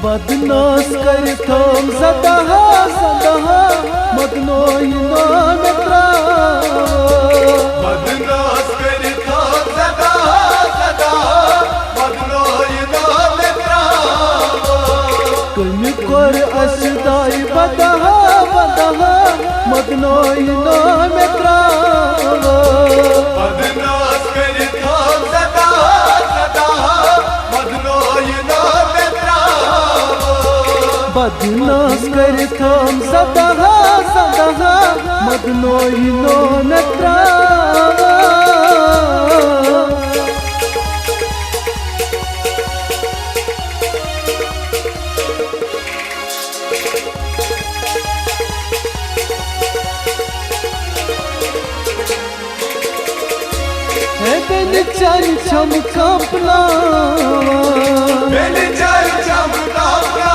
बदनास करथम सदा सदा मदनो इनो मित्रा बदनास करथम सदा सदा मदनो इनो मित्रा कमी कर असदाई बदा बदा मदनो इनो मित्रा बदनास करथम सदा सदा मदनो इनो मित्रा बदनास करथम सदा सदा मदनो इनो मित्रा बिन चल छम कांपना बिन चल छम कांपना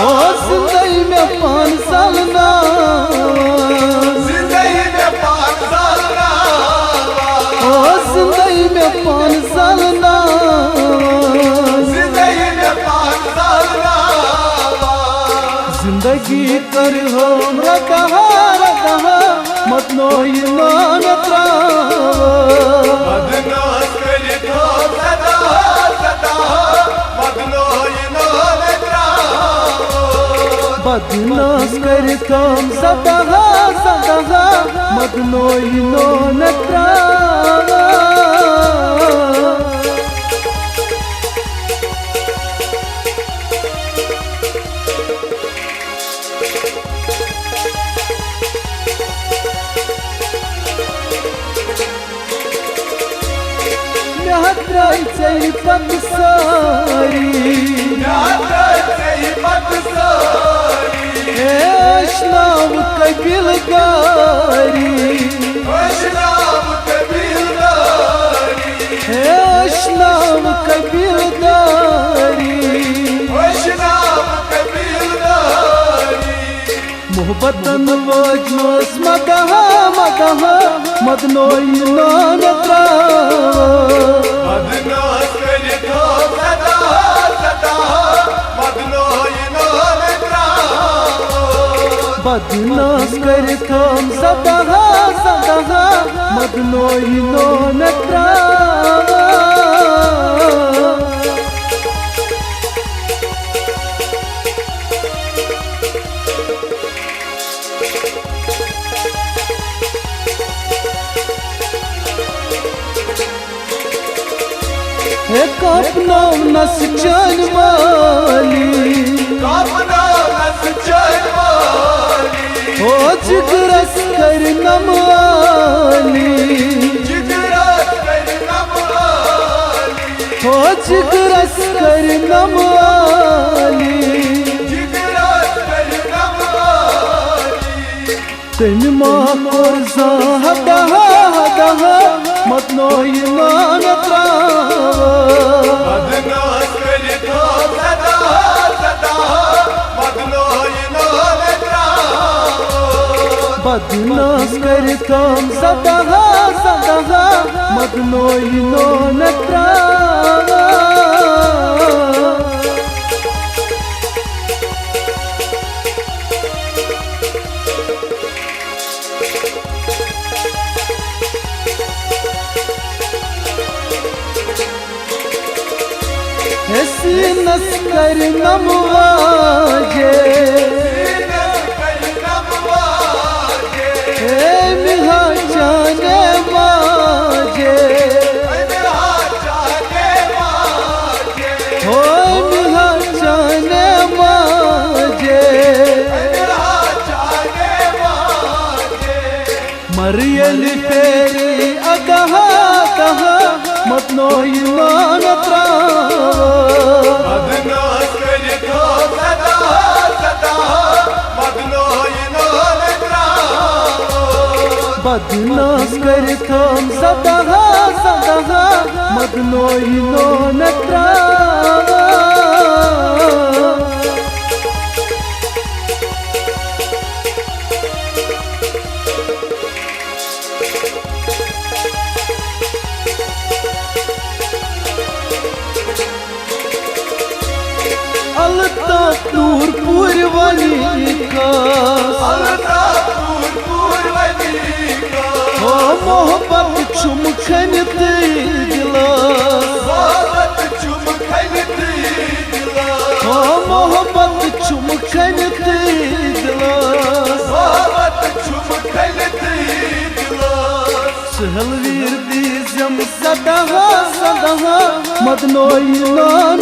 हो जिंदगी में 5 साल ना जिंदगी में 5 साल ना हो जिंदगी में 5 साल ना जिंदगी में 5 साल ना जिंदगी कर हमरा कहा मत नो इनो मित्रा बदनास करथम सदा सदा मदनो इनो मित्रा बदनास करथम सदा सदा मदनो इनो मित्रा यात्राची पत सारी यात्राची पत सारी वैष्णव कबीलदारी वैष्णव कबीलदारी वैष्णव कबीलदारी वैष्णव कबीलदारी मोहब्बतन वजनोस मदह मदह मदनो इनो मित्रा बदनास करथम सदा सदा मदनो इनो मित्रा बदनास करथम सदा सदा मदनो इनो मित्रा अपना नस चन वाली अपना नस चन वाली हो जिगरस कर नमवाली जिगरस कर नमवाली हो जिगरस कर नमवाली जिगरस कर नमवाली तन मार हदा हदा मत नो इनो मित्रा बदनास करथम सदा सदा मदनो इनो मित्रा बदनास करथम सदा सदा मदनो इनो मित्रा सीनस कर नमवाजे मिहा जाने माजे हो मिहा जाने माजे मरियल फेरी अगहा कहा मत नो इनो मित्रा बदनास करथम सदा सदा मदनो इनो मित्रा बदनास करथम सदा सदा मदनो इनो मित्रा दूर पूर वाली का ओ मोहब्बत चुमखन ते ओ मोहब्बत चुमखन ते सहलवीर दीजम सदा सदा मदनोई नाम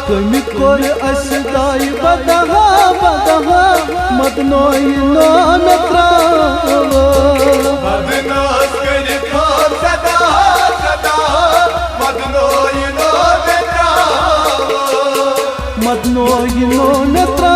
कमी कोर असदाई बदहा बदहा मदनोई नाम मदनोई नो नेत्रा